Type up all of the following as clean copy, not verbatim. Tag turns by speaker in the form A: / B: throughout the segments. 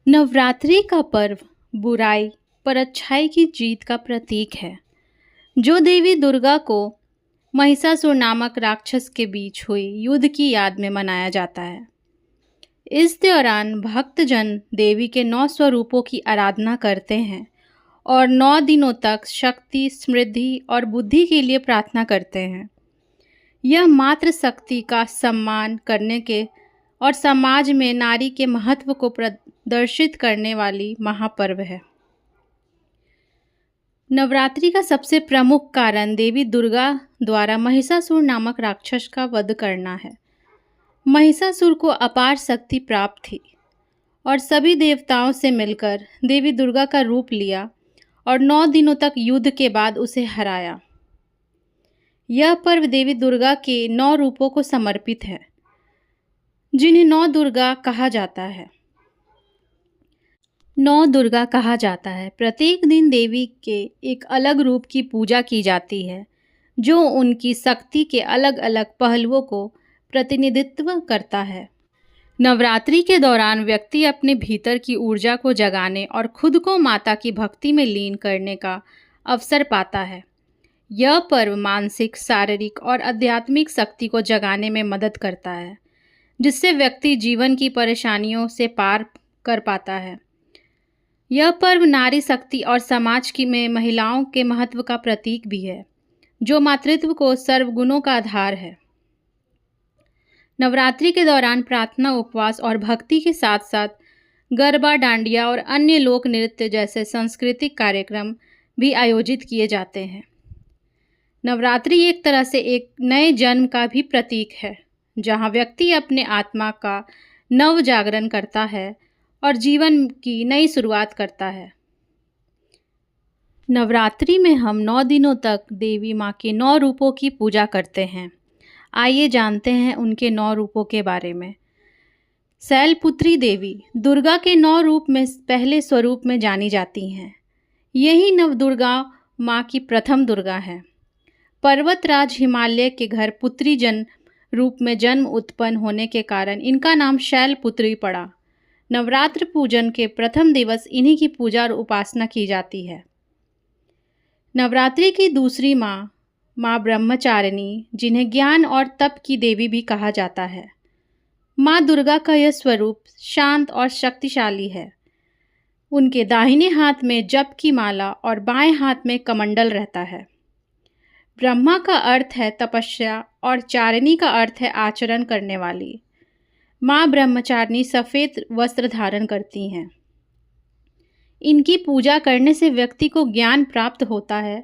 A: नवरात्रि का पर्व बुराई पर अच्छाई की जीत का प्रतीक है, जो देवी दुर्गा को महिषासुर नामक राक्षस के बीच हुई युद्ध की याद में मनाया जाता है। इस दौरान भक्तजन देवी के 9 स्वरूपों की आराधना करते हैं और 9 दिनों तक शक्ति, समृद्धि और बुद्धि के लिए प्रार्थना करते हैं। यह मातृ शक्ति का सम्मान करने के और समाज में नारी के महत्व को प्रदर्शित करने वाली महापर्व है। नवरात्रि का सबसे प्रमुख कारण देवी दुर्गा द्वारा महिषासुर नामक राक्षस का वध करना है। महिषासुर को अपार शक्ति प्राप्त थी और सभी देवताओं से मिलकर देवी दुर्गा का रूप लिया और 9 दिनों तक युद्ध के बाद उसे हराया। यह पर्व देवी दुर्गा के 9 रूपों को समर्पित है, जिन्हें 9 दुर्गा कहा जाता है। 9 दुर्गा कहा जाता है। प्रत्येक दिन देवी के एक अलग रूप की पूजा की जाती है, जो उनकी शक्ति के अलग अलग पहलुओं को प्रतिनिधित्व करता है। नवरात्रि के दौरान व्यक्ति अपने भीतर की ऊर्जा को जगाने और खुद को माता की भक्ति में लीन करने का अवसर पाता है। यह पर्व मानसिक, शारीरिक और आध्यात्मिक शक्ति को जगाने में मदद करता है, जिससे व्यक्ति जीवन की परेशानियों से पार कर पाता है। यह पर्व नारी शक्ति और समाज की में महिलाओं के महत्व का प्रतीक भी है, जो मातृत्व को सर्वगुणों का आधार है। नवरात्रि के दौरान प्रार्थना, उपवास और भक्ति के साथ साथ गरबा, डांडिया और अन्य लोक नृत्य जैसे सांस्कृतिक कार्यक्रम भी आयोजित किए जाते हैं। नवरात्रि एक तरह से एक नए जन्म का भी प्रतीक है, जहां व्यक्ति अपने आत्मा का नव जागरण करता है और जीवन की नई शुरुआत करता है। नवरात्रि में हम 9 दिनों तक देवी माँ के 9 रूपों की पूजा करते हैं। आइए जानते हैं उनके 9 रूपों के बारे में। शैलपुत्री देवी दुर्गा के 9 रूप में पहले स्वरूप में जानी जाती हैं। यही नवदुर्गा माँ की प्रथम दुर्गा है। पर्वतराज हिमालय के घर पुत्री जन रूप में जन्म उत्पन्न होने के कारण इनका नाम शैलपुत्री पड़ा। नवरात्र पूजन के प्रथम दिवस इन्हीं की पूजा और उपासना की जाती है। नवरात्रि की दूसरी माँ ब्रह्मचारिणी, जिन्हें ज्ञान और तप की देवी भी कहा जाता है। माँ दुर्गा का यह स्वरूप शांत और शक्तिशाली है। उनके दाहिने हाथ में जप की माला और बाएं हाथ में कमंडल रहता है। ब्रह्मा का अर्थ है तपस्या और चारिणी का अर्थ है आचरण करने वाली। माँ ब्रह्मचारिणी सफ़ेद वस्त्र धारण करती हैं। इनकी पूजा करने से व्यक्ति को ज्ञान प्राप्त होता है,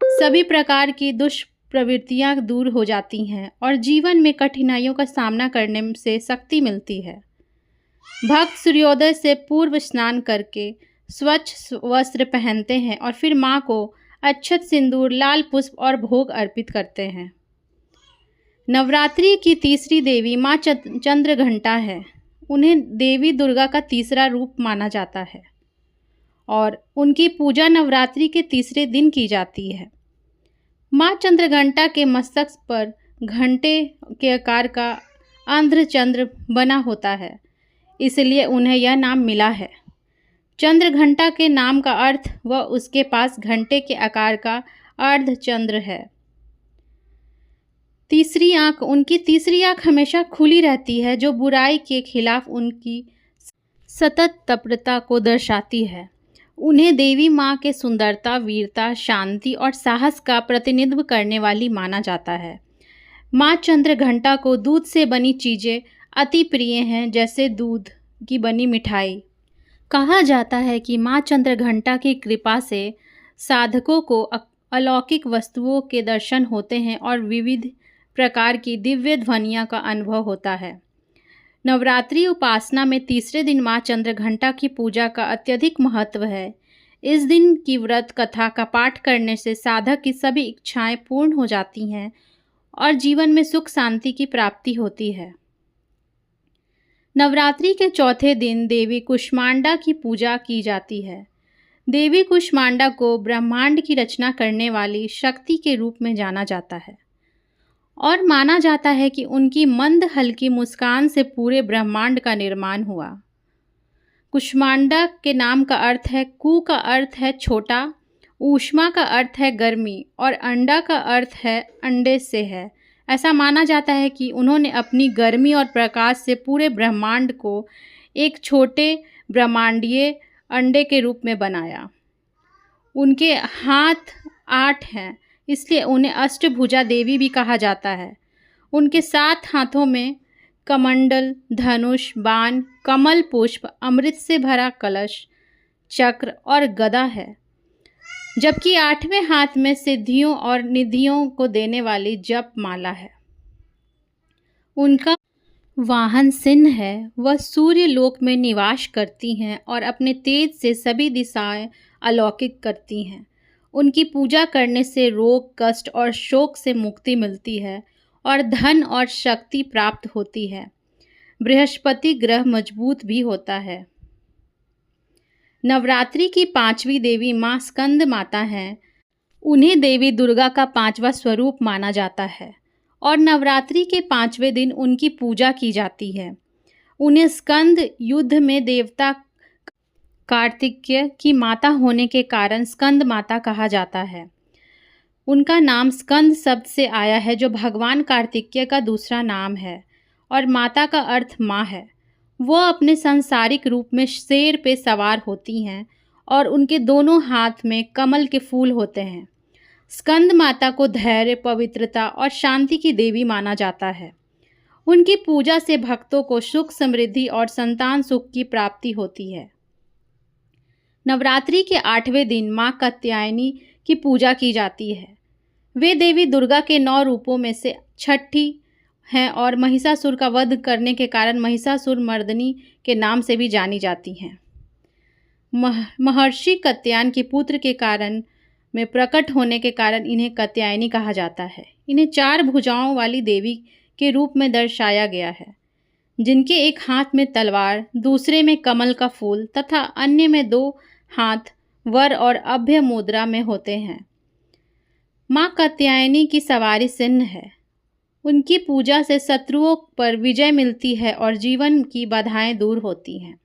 A: सभी प्रकार की दुष्प्रवृत्तियाँ दूर हो जाती हैं और जीवन में कठिनाइयों का सामना करने से शक्ति मिलती है। भक्त सूर्योदय से पूर्व स्नान करके स्वच्छ वस्त्र पहनते हैं और फिर माँ को अक्षत, सिंदूर, लाल पुष्प और भोग अर्पित करते हैं। नवरात्रि की तीसरी देवी माँ चंद्रघंटा है। उन्हें देवी दुर्गा का तीसरा रूप माना जाता है और उनकी पूजा नवरात्रि के तीसरे दिन की जाती है। माँ चंद्रघंटा के मस्तक पर घंटे के आकार का अर्धचंद्र बना होता है, इसलिए उन्हें यह नाम मिला है। चंद्रघंटा के नाम का अर्थ वह उसके पास घंटे के आकार का अर्धचंद्र है। उनकी तीसरी आंख हमेशा खुली रहती है, जो बुराई के खिलाफ उनकी सतत तत्परता को दर्शाती है। उन्हें देवी माँ के सुंदरता, वीरता, शांति और साहस का प्रतिनिधित्व करने वाली माना जाता है। माँ चंद्रघंटा को दूध से बनी चीज़ें अति प्रिय हैं, जैसे दूध की बनी मिठाई। कहा जाता है कि माँ चंद्रघंटा की कृपा से साधकों को अलौकिक वस्तुओं के दर्शन होते हैं और विविध प्रकार की दिव्य ध्वनियों का अनुभव होता है। नवरात्रि उपासना में तीसरे दिन माँ चंद्रघंटा की पूजा का अत्यधिक महत्व है। इस दिन की व्रत कथा का पाठ करने से साधक की सभी इच्छाएं पूर्ण हो जाती हैं और जीवन में सुख शांति की प्राप्ति होती है। नवरात्रि के चौथे दिन देवी कुष्मांडा की पूजा की जाती है। देवी कुष्मांडा को ब्रह्मांड की रचना करने वाली शक्ति के रूप में जाना जाता है और माना जाता है कि उनकी मंद हल्की मुस्कान से पूरे ब्रह्मांड का निर्माण हुआ। कुष्मांडा के नाम का अर्थ है, कु का अर्थ है छोटा, ऊष्मा का अर्थ है गर्मी और अंडा का अर्थ है अंडे से है। ऐसा माना जाता है कि उन्होंने अपनी गर्मी और प्रकाश से पूरे ब्रह्मांड को एक छोटे ब्रह्मांडीय अंडे के रूप में बनाया। उनके हाथ 8 हैं, इसलिए उन्हें अष्टभुजा देवी भी कहा जाता है। उनके 7 हाथों में कमंडल, धनुष, बाण, कमल पुष्प, अमृत से भरा कलश, चक्र और गदा है, जबकि 8वें हाथ में सिद्धियों और निधियों को देने वाली जप माला है। उनका वाहन सिंह है। वह सूर्य लोक में निवास करती हैं और अपने तेज से सभी दिशाएं अलौकिक करती हैं। उनकी पूजा करने से रोग, कष्ट और शोक से मुक्ति मिलती है और धन और शक्ति प्राप्त होती है। बृहस्पति ग्रह मजबूत भी होता है। नवरात्रि की 5वीं देवी माँ स्कंद माता हैं। उन्हें देवी दुर्गा का 5वां स्वरूप माना जाता है और नवरात्रि के 5वें दिन उनकी पूजा की जाती है। उन्हें स्कंद युद्ध में देवता कार्तिकेय की माता होने के कारण स्कंद माता कहा जाता है। उनका नाम स्कंद शब्द से आया है, जो भगवान कार्तिकेय का दूसरा नाम है और माता का अर्थ माँ है। वह अपने सांसारिक रूप में शेर पे सवार होती हैं और उनके दोनों हाथ में कमल के फूल होते हैं। स्कंद माता को धैर्य, पवित्रता और शांति की देवी माना जाता है। उनकी पूजा से भक्तों को सुख, समृद्धि और संतान सुख की प्राप्ति होती है। नवरात्रि के 8वें दिन माँ कात्यायनी की पूजा की जाती है। वे देवी दुर्गा के 9 रूपों में से छठी हैं और महिषासुर का वध करने के कारण महिषासुर मर्दिनी के नाम से भी जानी जाती हैं। महर्षि कात्यायन के पुत्र के कारण में प्रकट होने के कारण इन्हें कात्यायनी कहा जाता है। इन्हें 4 भुजाओं वाली देवी के रूप में दर्शाया गया है, जिनके एक हाथ में तलवार, दूसरे में कमल का फूल तथा अन्य में 2 हाथ वर और अभय मुद्रा में होते हैं। माँ कात्यायनी की सवारी सिंह है। उनकी पूजा से शत्रुओं पर विजय मिलती है और जीवन की बाधाएं दूर होती हैं।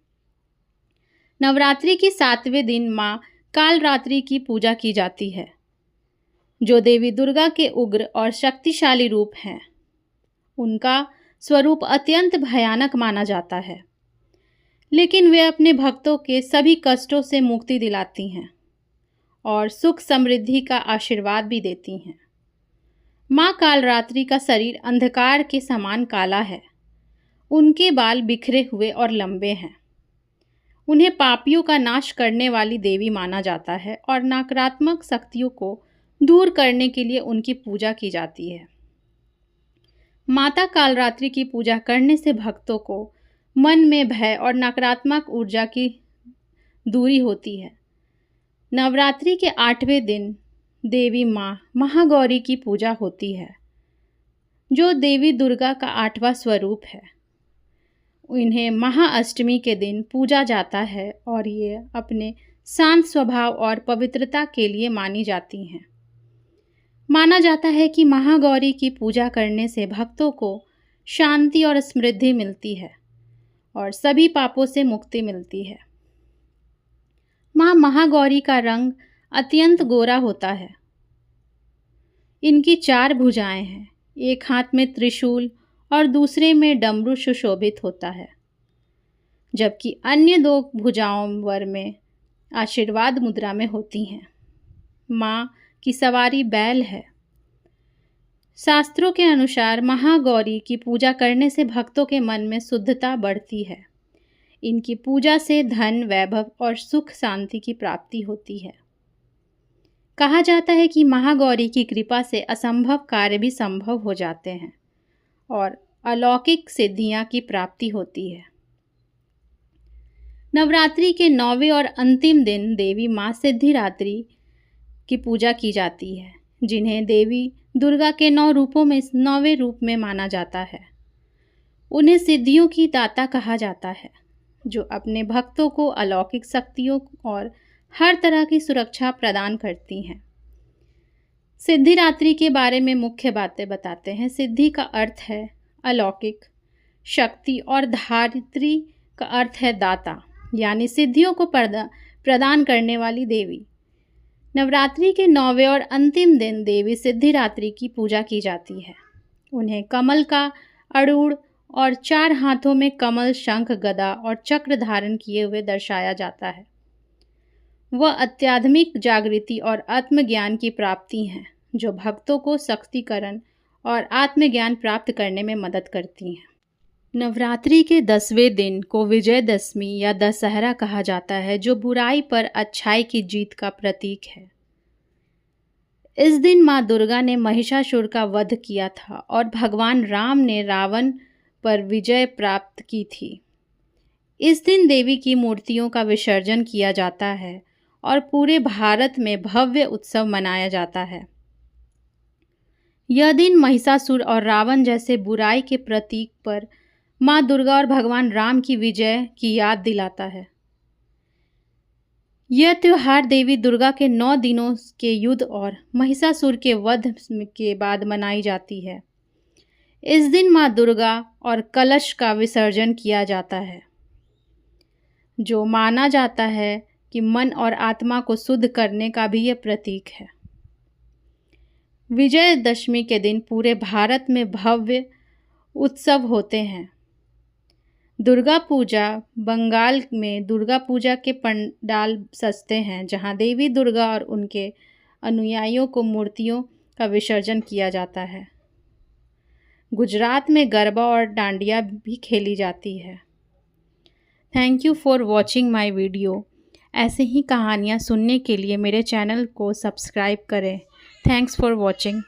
A: नवरात्रि के 7वें दिन माँ कालरात्रि की पूजा की जाती है, जो देवी दुर्गा के उग्र और शक्तिशाली रूप हैं। उनका स्वरूप अत्यंत भयानक माना जाता है, लेकिन वे अपने भक्तों के सभी कष्टों से मुक्ति दिलाती हैं और सुख समृद्धि का आशीर्वाद भी देती हैं। माँ कालरात्रि का शरीर अंधकार के समान काला है। उनके बाल बिखरे हुए और लंबे हैं। उन्हें पापियों का नाश करने वाली देवी माना जाता है और नकारात्मक शक्तियों को दूर करने के लिए उनकी पूजा की जाती है। माता कालरात्रि की पूजा करने से भक्तों को मन में भय और नकारात्मक ऊर्जा की दूरी होती है। नवरात्रि के 8वें दिन देवी माँ महागौरी की पूजा होती है, जो देवी दुर्गा का 8वां स्वरूप है। इन्हें महाअष्टमी के दिन पूजा जाता है और ये अपने शांत स्वभाव और पवित्रता के लिए मानी जाती हैं। माना जाता है कि महागौरी की पूजा करने से भक्तों को शांति और समृद्धि मिलती है और सभी पापों से मुक्ति मिलती है। माँ महागौरी का रंग अत्यंत गोरा होता है। इनकी 4 भुजाएं हैं। एक हाथ में त्रिशूल और दूसरे में डमरू सुशोभित होता है, जबकि अन्य 2 भुजाओं वर में आशीर्वाद मुद्रा में होती हैं। माँ की सवारी बैल है। शास्त्रों के अनुसार महागौरी की पूजा करने से भक्तों के मन में शुद्धता बढ़ती है। इनकी पूजा से धन, वैभव और सुख शांति की प्राप्ति होती है। कहा जाता है कि महागौरी की कृपा से असंभव कार्य भी संभव हो जाते हैं और अलौकिक सिद्धियां की प्राप्ति होती है। नवरात्रि के 9वें और अंतिम दिन देवी माँ सिद्धिदात्री की पूजा की जाती है, जिन्हें देवी दुर्गा के 9 रूपों में 9वें रूप में माना जाता है। उन्हें सिद्धियों की दाता कहा जाता है, जो अपने भक्तों को अलौकिक शक्तियों और हर तरह की सुरक्षा प्रदान करती हैं। सिद्धिदात्री के बारे में मुख्य बातें बताते हैं। सिद्धि का अर्थ है अलौकिक शक्ति और धारित्री का अर्थ है दाता। यानी सिद्धियों को प्रदान करने वाली देवी। नवरात्रि के 9वें और अंतिम दिन देवी सिद्धिदात्री की पूजा की जाती है। उन्हें कमल का अरूढ़ और 4 हाथों में कमल, शंख, गदा और चक्र धारण किए हुए दर्शाया जाता है। वह आध्यात्मिक जागृति और आत्मज्ञान की प्राप्ति हैं, जो भक्तों को शक्तिकरण और आत्मज्ञान प्राप्त करने में मदद करती हैं। नवरात्रि के 10वें दिन को विजयदशमी या दशहरा कहा जाता है, जो बुराई पर अच्छाई की जीत का प्रतीक है। इस दिन माँ दुर्गा ने महिषासुर का वध किया था और भगवान राम ने रावण पर विजय प्राप्त की थी। इस दिन देवी की मूर्तियों का विसर्जन किया जाता है और पूरे भारत में भव्य उत्सव मनाया जाता है। यह दिन महिषासुर और रावण जैसे बुराई के प्रतीक पर माँ दुर्गा और भगवान राम की विजय की याद दिलाता है। यह त्योहार देवी दुर्गा के 9 दिनों के युद्ध और महिषासुर के वध के बाद मनाई जाती है। इस दिन माँ दुर्गा और कलश का विसर्जन किया जाता है, जो माना जाता है कि मन और आत्मा को शुद्ध करने का भी यह प्रतीक है। विजयदशमी के दिन पूरे भारत में भव्य उत्सव होते हैं। दुर्गा पूजा बंगाल में दुर्गा पूजा के पंडाल सजते हैं, जहां देवी दुर्गा और उनके अनुयायियों को मूर्तियों का विसर्जन किया जाता है। गुजरात में गरबा और डांडिया भी खेली जाती है। Thank you for watching my video. ऐसे ही कहानियाँ सुनने के लिए मेरे चैनल को सब्सक्राइब करें। Thanks for watching.